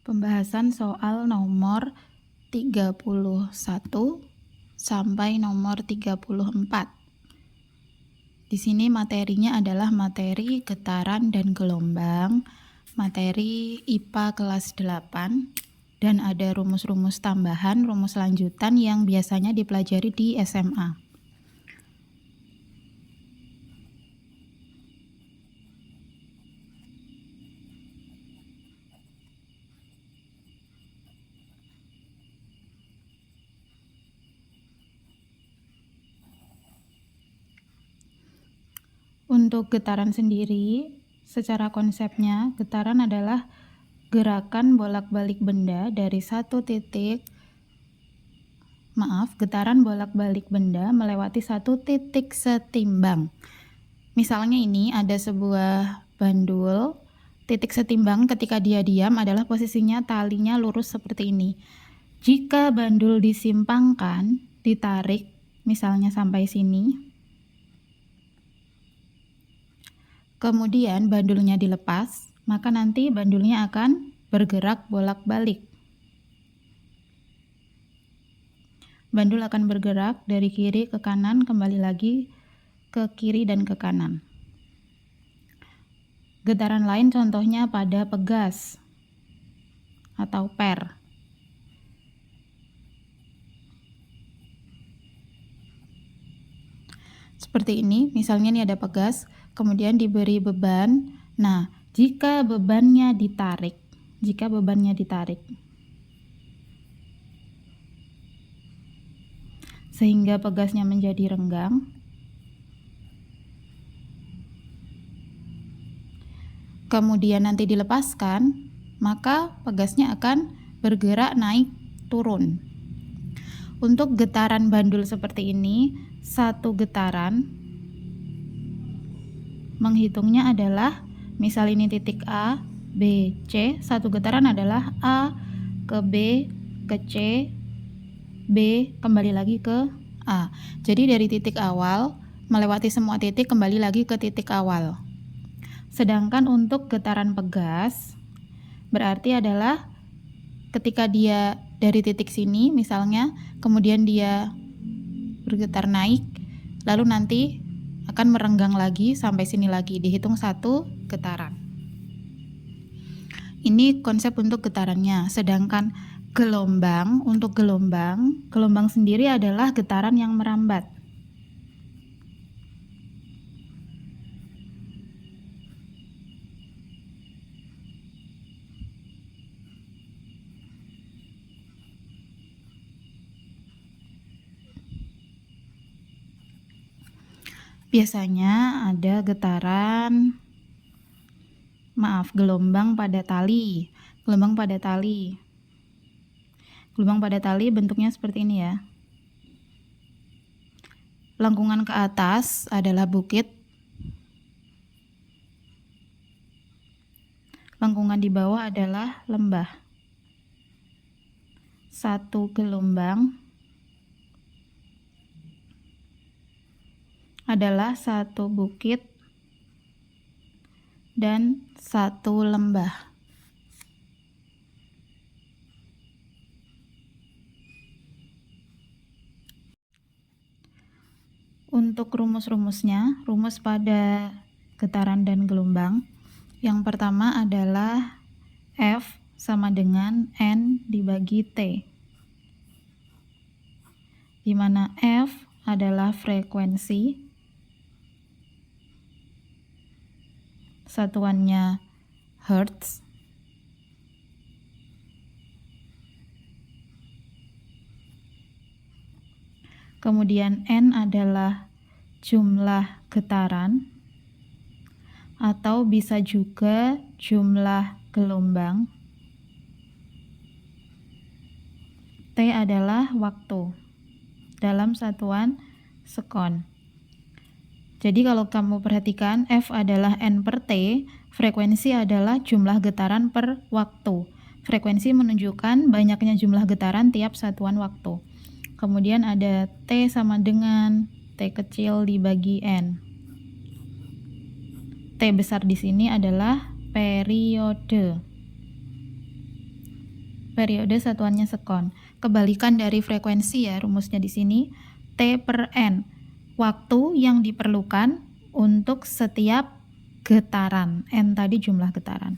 Pembahasan soal nomor 31 sampai nomor 34. Di sini materinya adalah materi getaran dan gelombang, materi IPA kelas 8, dan ada rumus-rumus tambahan, rumus lanjutan yang biasanya dipelajari di SMA. Untuk getaran sendiri, secara konsepnya, getaran adalah gerakan bolak-balik benda dari getaran bolak-balik benda melewati satu titik setimbang. Misalnya ini ada sebuah bandul, titik setimbang ketika dia diam adalah posisinya talinya lurus seperti ini. Jika bandul disimpangkan, ditarik, misalnya sampai sini, kemudian bandulnya dilepas, maka nanti bandulnya akan bergerak bolak-balik. Bandul akan bergerak dari kiri ke kanan, kembali lagi ke kiri dan ke kanan. Getaran lain contohnya pada pegas atau per. Seperti ini, misalnya ini ada pegas, kemudian diberi beban. Nah, jika bebannya ditarik, sehingga pegasnya menjadi renggang, kemudian nanti dilepaskan, maka pegasnya akan bergerak naik turun. Untuk getaran bandul seperti ini, satu getaran menghitungnya adalah, misal ini titik A, B, C, satu getaran adalah A ke B ke C, B kembali lagi ke A. Jadi dari titik awal melewati semua titik kembali lagi ke titik awal. Sedangkan untuk getaran pegas berarti adalah ketika dia dari titik sini misalnya, kemudian dia bergetar naik, lalu nanti akan merenggang lagi sampai sini lagi, dihitung satu getaran. Ini konsep untuk getarannya. Sedangkan untuk gelombang sendiri adalah getaran yang merambat. Biasanya ada gelombang pada tali. Gelombang pada tali bentuknya seperti ini ya. Lengkungan ke atas adalah bukit. Lengkungan di bawah adalah lembah. Satu gelombang adalah satu bukit dan satu lembah. Untuk rumus-rumusnya, rumus pada getaran dan gelombang, yang pertama adalah F sama dengan N dibagi T, di mana F adalah frekuensi, satuannya Hertz, kemudian N adalah jumlah getaran atau bisa juga jumlah gelombang, T adalah waktu dalam satuan sekon. Jadi kalau kamu perhatikan, F adalah N per T, frekuensi adalah jumlah getaran per waktu. Frekuensi menunjukkan banyaknya jumlah getaran tiap satuan waktu. Kemudian ada T sama dengan T kecil dibagi N. T besar di sini adalah periode. periode satuannya sekon. Kebalikan dari frekuensi ya, rumusnya di sini T per N. Waktu yang diperlukan untuk setiap getaran. N tadi jumlah getaran.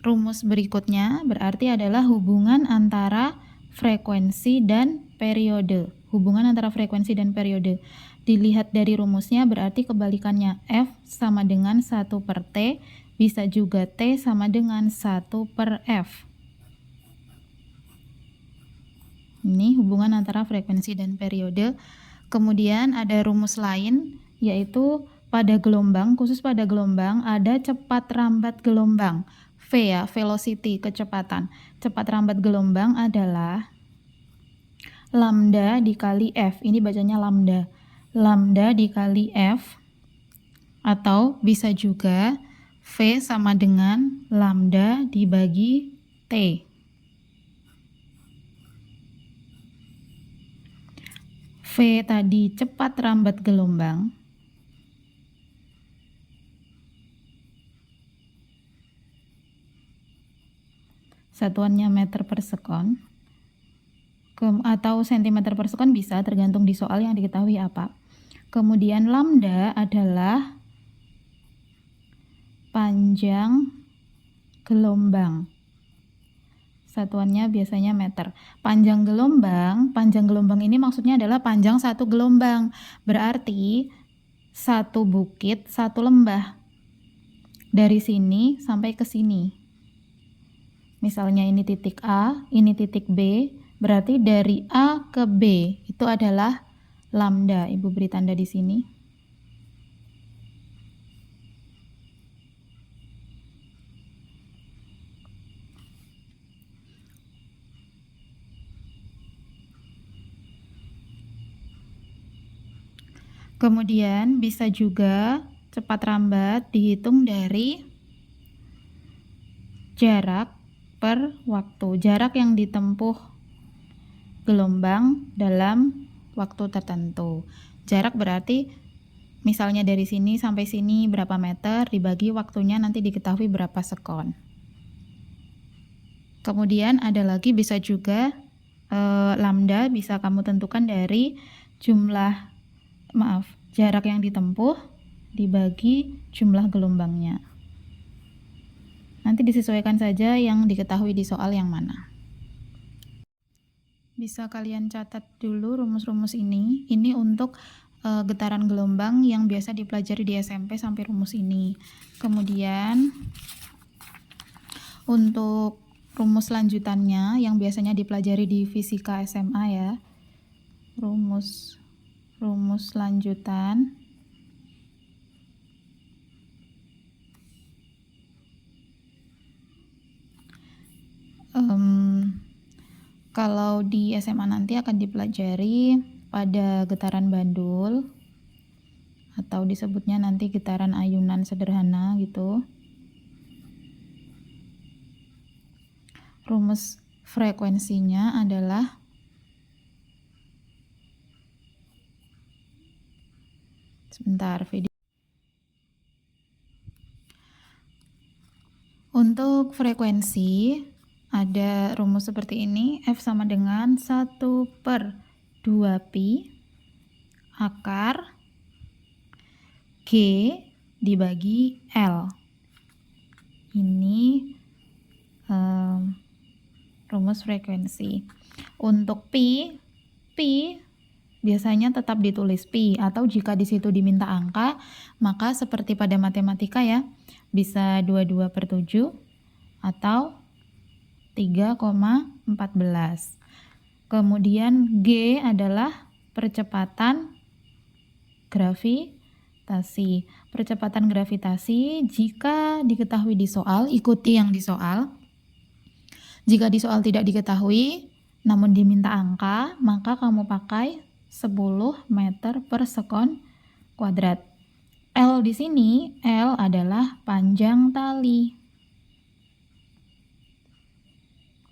Rumus berikutnya berarti adalah hubungan antara frekuensi dan periode. Hubungan antara frekuensi dan periode. Dilihat dari rumusnya berarti kebalikannya F sama dengan 1 per T, bisa juga T sama dengan 1 per F. Ini hubungan antara frekuensi dan periode. Kemudian ada rumus lain, yaitu pada gelombang, khusus pada gelombang ada cepat rambat gelombang. V ya, velocity, kecepatan. Cepat rambat gelombang adalah lambda dikali F. Ini bacanya lambda. Lambda dikali F, atau bisa juga V sama dengan lambda dibagi T. V tadi cepat rambat gelombang, satuannya meter per sekon, atau sentimeter per sekon bisa, tergantung di soal yang diketahui apa. Kemudian lambda adalah panjang gelombang, satuannya biasanya meter. Panjang gelombang ini maksudnya adalah panjang satu gelombang, berarti satu bukit, satu lembah. Dari sini sampai ke sini. Misalnya ini titik A, ini titik B, berarti dari A ke B itu adalah lambda. Ibu beri tanda di sini. Kemudian bisa juga cepat rambat dihitung dari jarak per waktu. Jarak yang ditempuh gelombang dalam waktu tertentu. Jarak berarti misalnya dari sini sampai sini berapa meter, dibagi waktunya nanti diketahui berapa sekon. Kemudian ada lagi bisa juga lambda bisa kamu tentukan dari jarak yang ditempuh dibagi jumlah gelombangnya. Nanti disesuaikan saja yang diketahui di soal yang mana. Bisa kalian catat dulu rumus-rumus ini. Ini untuk getaran gelombang yang biasa dipelajari di SMP sampai rumus ini. Kemudian untuk rumus lanjutannya yang biasanya dipelajari di fisika SMA ya. Rumus lanjutan. Kalau di SMA nanti akan dipelajari pada getaran bandul, atau disebutnya nanti getaran ayunan sederhana gitu. Rumus frekuensinya adalah video. Untuk frekuensi ada rumus seperti ini, F sama dengan 1 per 2pi akar G dibagi L. Ini rumus frekuensi. Untuk pi biasanya tetap ditulis pi, atau jika di situ diminta angka, maka seperti pada matematika ya, bisa 22 per 7 atau 3,14. Kemudian G adalah percepatan gravitasi. Percepatan gravitasi jika diketahui di soal, ikuti yang di soal. Jika di soal tidak diketahui, namun diminta angka, maka kamu pakai 10 meter per sekon kuadrat. L di sini, L adalah panjang tali.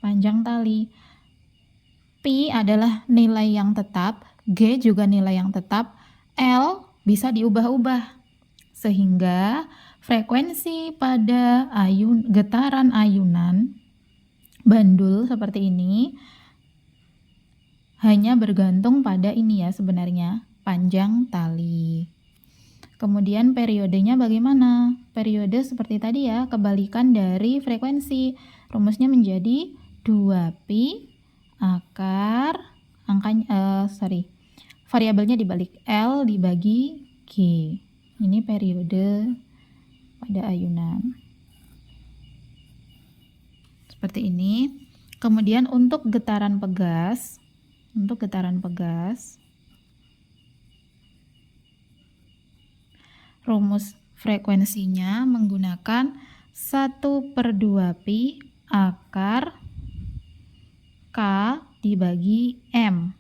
Panjang tali. Pi adalah nilai yang tetap, G juga nilai yang tetap, L bisa diubah-ubah. Sehingga frekuensi pada getaran ayunan bandul seperti ini hanya bergantung pada ini ya sebenarnya, panjang tali. Kemudian periodenya bagaimana? Periode seperti tadi ya, kebalikan dari frekuensi. Rumusnya menjadi 2pi akar variabelnya dibalik, L dibagi G. Ini periode pada ayunan. Seperti ini. Kemudian untuk getaran pegas, rumus frekuensinya menggunakan 1/2pi akar K dibagi M.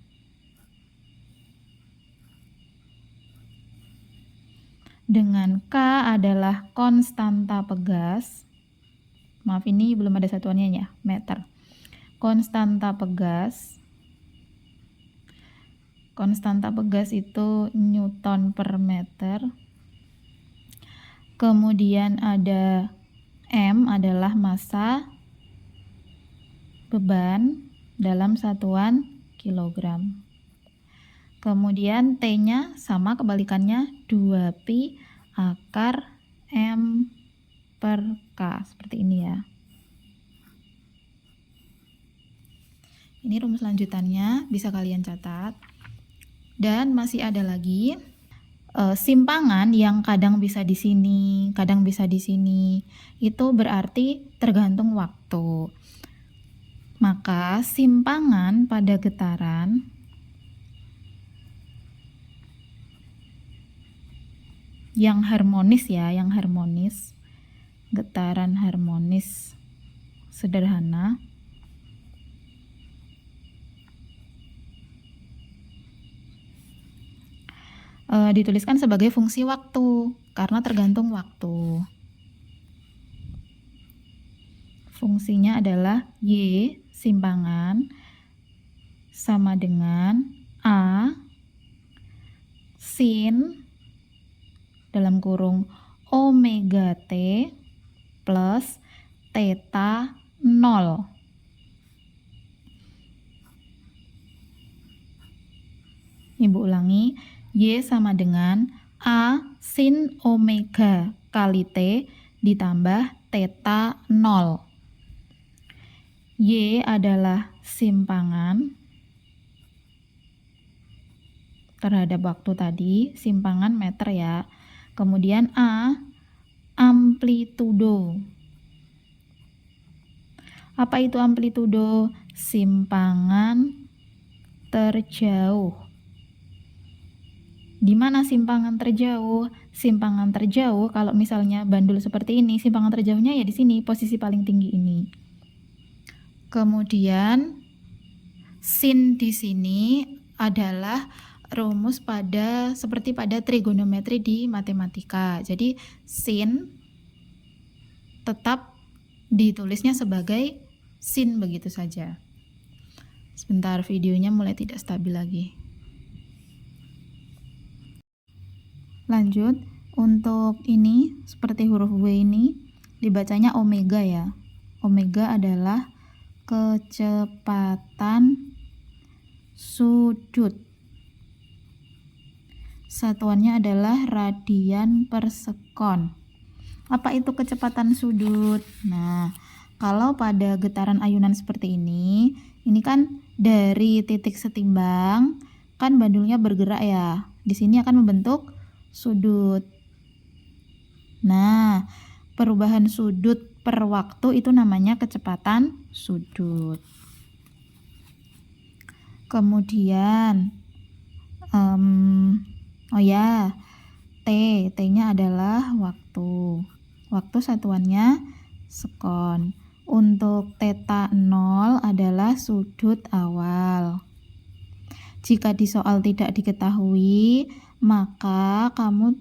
Dengan K adalah konstanta pegas. Maaf, ini belum ada satuannya ya, meter. Konstanta pegas itu Newton per meter. Kemudian ada M adalah massa beban dalam satuan kilogram. Kemudian T-nya sama kebalikannya 2pi akar M per K, seperti ini ya. Ini rumus lanjutannya, bisa kalian catat. Dan masih ada lagi simpangan yang kadang bisa di sini, kadang bisa di sini. Itu berarti tergantung waktu. Maka simpangan pada getaran yang harmonis ya, getaran harmonis sederhana dituliskan sebagai fungsi waktu karena tergantung waktu. Fungsinya adalah Y simpangan sama dengan A sin dalam kurung omega T plus theta 0. Ibu ulangi, Y sama dengan A sin omega kali T ditambah theta 0. Y adalah simpangan terhadap waktu tadi, simpangan meter ya. Kemudian A amplitudo. Apa itu amplitudo? Simpangan terjauh. Di mana simpangan terjauh? Simpangan terjauh kalau misalnya bandul seperti ini, simpangan terjauhnya ya di sini, posisi paling tinggi ini. Kemudian sin di sini adalah rumus seperti pada trigonometri di matematika. Jadi sin tetap ditulisnya sebagai sin begitu saja. Sebentar, videonya mulai tidak stabil lagi. Lanjut, untuk ini seperti huruf W ini dibacanya omega ya. Omega adalah kecepatan sudut. Satuannya adalah radian per sekon. Apa itu kecepatan sudut? Nah, kalau pada getaran ayunan seperti ini kan dari titik setimbang, kan bandulnya bergerak ya. Di sini akan membentuk sudut. Nah, perubahan sudut per waktu itu namanya kecepatan sudut. Kemudian T-nya adalah waktu. Waktu satuannya sekon. Untuk theta 0 adalah sudut awal. Jika di soal tidak diketahui, maka kamu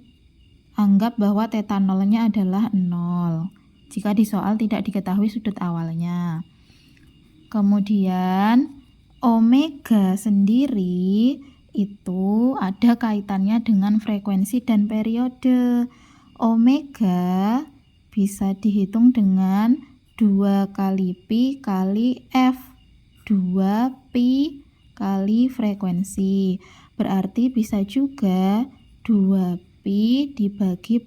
anggap bahwa theta 0-nya adalah 0. Jika di soal tidak diketahui sudut awalnya. Kemudian omega sendiri itu ada kaitannya dengan frekuensi dan periode. Omega bisa dihitung dengan 2 kali pi kali F. 2 pi kali frekuensi. Berarti bisa juga 2 pi dibagi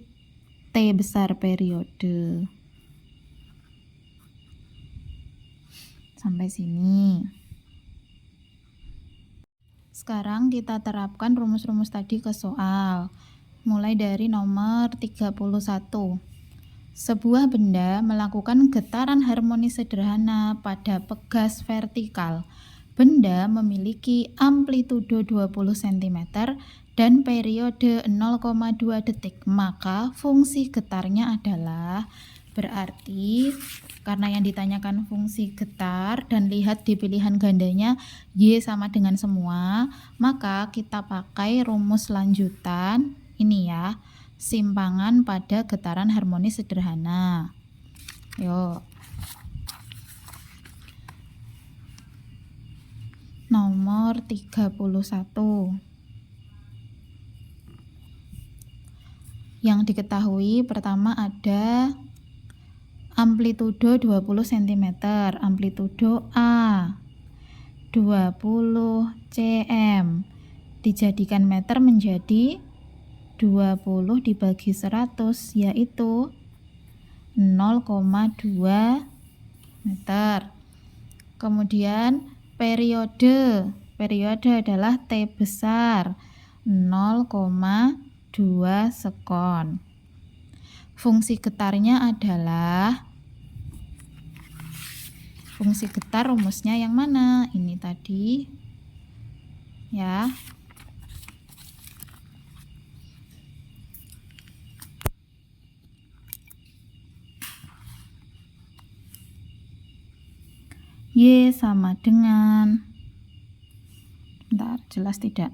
T besar periode. Sampai sini. Sekarang kita terapkan rumus-rumus tadi ke soal. Mulai dari nomor 31. Sebuah benda melakukan getaran harmonis sederhana pada pegas vertikal. Benda memiliki amplitudo 20 cm dan periode 0,2 detik. Maka fungsi getarnya adalah, berarti karena yang ditanyakan fungsi getar dan lihat di pilihan gandanya Y sama dengan semua, maka kita pakai rumus lanjutan ini ya, simpangan pada getaran harmonis sederhana. Yuk. Nomor 31. Yang diketahui pertama ada amplitudo 20 cm, amplitudo A 20 cm, dijadikan meter menjadi 20 dibagi 100, yaitu 0,2 meter. Kemudian periode adalah T besar 0,2 sekon. Fungsi getarnya adalah, fungsi getar rumusnya yang mana? Ini tadi ya. Y sama dengan, bentar, jelas tidak?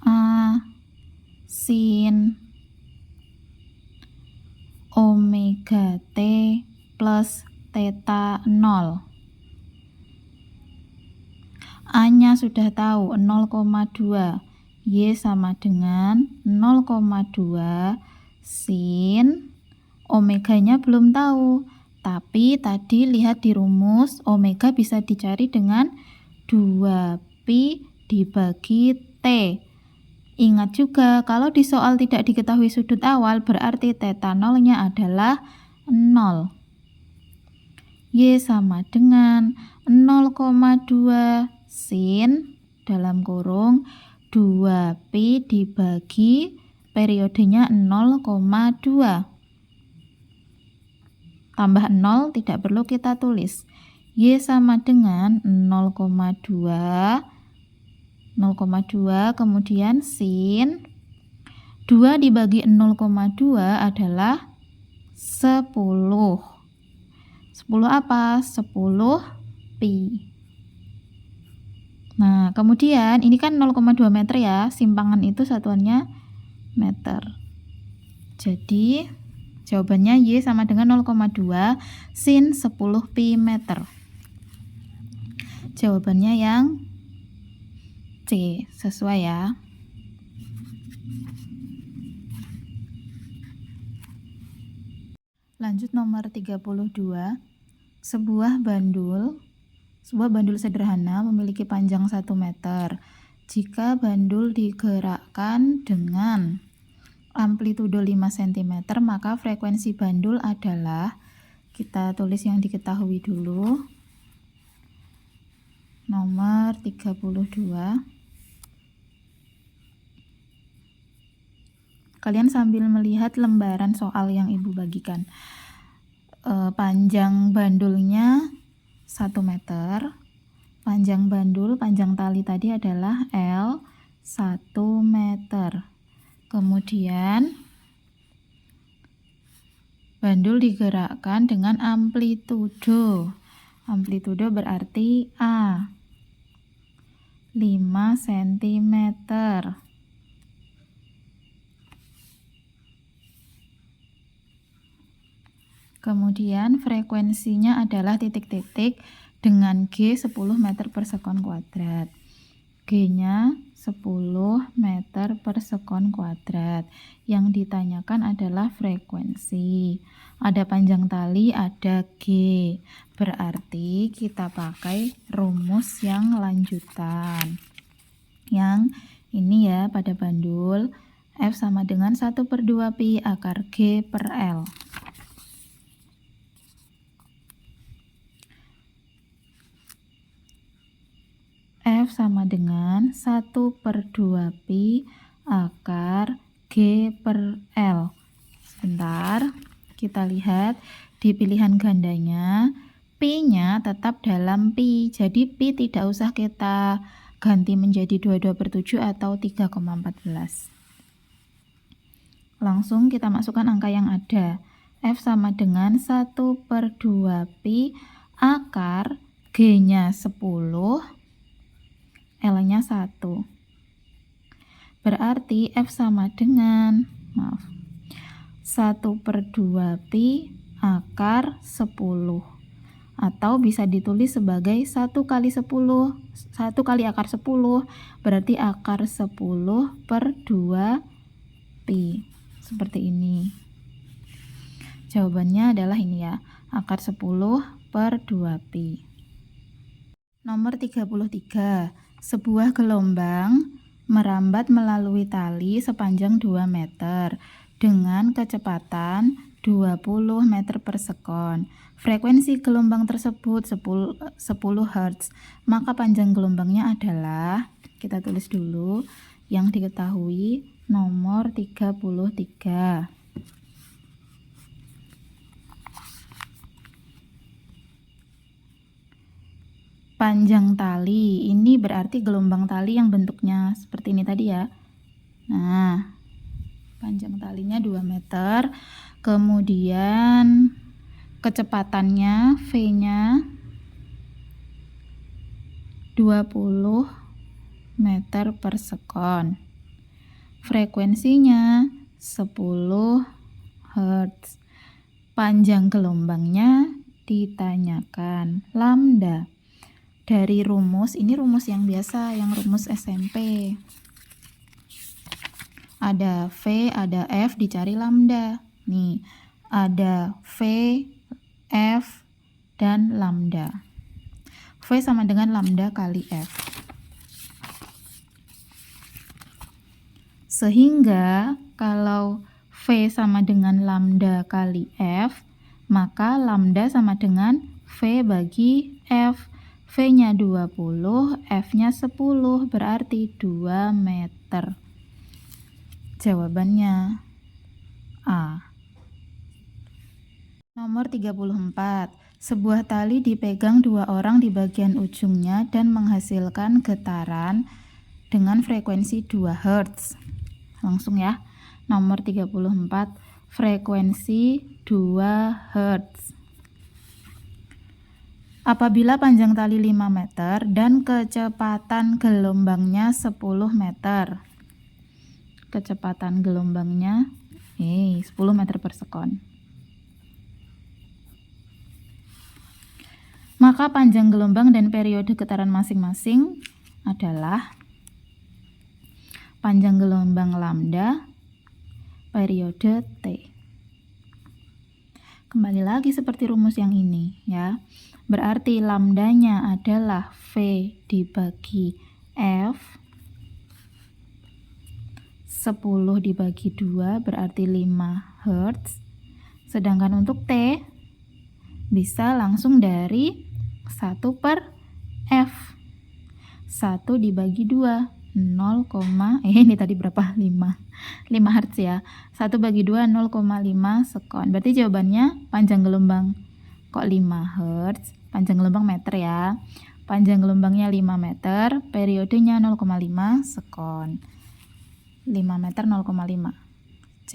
A sin omega T plus theta 0. A-nya sudah tahu 0,2. Y sama dengan 0,2 sin omeganya belum tahu. Tapi tadi lihat di rumus, omega bisa dicari dengan 2 pi dibagi T. Ingat juga, kalau di soal tidak diketahui sudut awal, berarti theta 0-nya adalah 0. Y sama dengan 0,2 sin dalam kurung 2 pi dibagi periodenya 0,2. Tambah 0 tidak perlu kita tulis. Y sama dengan 0,2 kemudian sin 2 dibagi 0,2 adalah 10. 10 apa? 10 pi. Nah, kemudian ini kan 0,2 meter ya, simpangan itu satuannya meter. Jadi jawabannya Y sama dengan 0,2 sin 10 pi meter. Jawabannya yang C, sesuai ya. Lanjut nomor 32. Sebuah bandul sederhana memiliki panjang 1 meter. Jika bandul digerakkan dengan amplitudo 5 cm, maka frekuensi bandul adalah, kita tulis yang diketahui dulu. Nomor 32. Kalian sambil melihat lembaran soal yang Ibu bagikan. Panjang bandulnya 1 meter. Panjang tali tadi adalah L 1 meter. Kemudian bandul digerakkan dengan amplitudo. Amplitudo berarti A 5 cm. Kemudian frekuensinya adalah titik-titik dengan G 10 meter per sekon kuadrat. G-nya 10 meter per sekon kuadrat. Yang ditanyakan adalah frekuensi. ada panjang tali, ada G. Berarti kita pakai rumus yang lanjutan. Yang ini ya pada bandul, F sama dengan 1/2 pi akar G per L. F sama dengan 1/2 pi akar G per L. Sebentar, kita lihat di pilihan gandanya, pi-nya tetap dalam pi. Jadi pi tidak usah kita ganti menjadi 22/7 atau 3,14. Langsung kita masukkan angka yang ada. F sama dengan 1/2 pi akar G-nya 10, L-nya 1. Berarti F sama dengan 1/2 pi akar 10. Atau bisa ditulis sebagai 1 kali 10. 1 kali akar 10 berarti akar 10/2 pi. Seperti ini. Jawabannya adalah ini ya, akar 10/2 pi. Nomor 33. Sebuah gelombang merambat melalui tali sepanjang 2 meter dengan kecepatan 20 meter per sekon. Frekuensi gelombang tersebut 10 Hz. Maka panjang gelombangnya adalah, kita tulis dulu yang diketahui, nomor 33. Panjang tali, ini berarti gelombang tali yang bentuknya seperti ini tadi ya. Nah, panjang talinya 2 meter. Kemudian kecepatannya V-nya 20 meter per sekon. Frekuensinya 10 Hz. Panjang gelombangnya ditanyakan. Lambda. Dari rumus, ini rumus yang biasa, yang rumus SMP. Ada V, ada F, dicari lambda. Nih, ada V, F, dan lambda. V sama dengan lambda kali F. Sehingga kalau V sama dengan lambda kali F, maka lambda sama dengan V bagi F. V-nya 20, F-nya 10, berarti 2 meter. Jawabannya A. Nomor 34. Sebuah tali dipegang 2 orang di bagian ujungnya dan menghasilkan getaran dengan frekuensi 2 Hz. Langsung ya. Nomor 34. Frekuensi 2 Hz. Apabila panjang tali 5 meter dan kecepatan gelombangnya 10 meter. Kecepatan gelombangnya 10 meter per sekon. Maka panjang gelombang dan periode getaran masing-masing adalah panjang gelombang lambda, periode T. Kembali lagi seperti rumus yang ini ya. Berarti lambdanya adalah V dibagi F, 10 dibagi 2 berarti 5 Hz. Sedangkan untuk T bisa langsung dari 1 per F. 1 dibagi 2 ini tadi berapa? 5 Hz ya. 1 bagi 2 0,5 sekon. Berarti jawabannya panjang gelombang kok 5 Hz. Panjang gelombang meter ya. Panjang gelombangnya 5 meter, periodenya 0,5 sekon. 5 meter 0,5. C.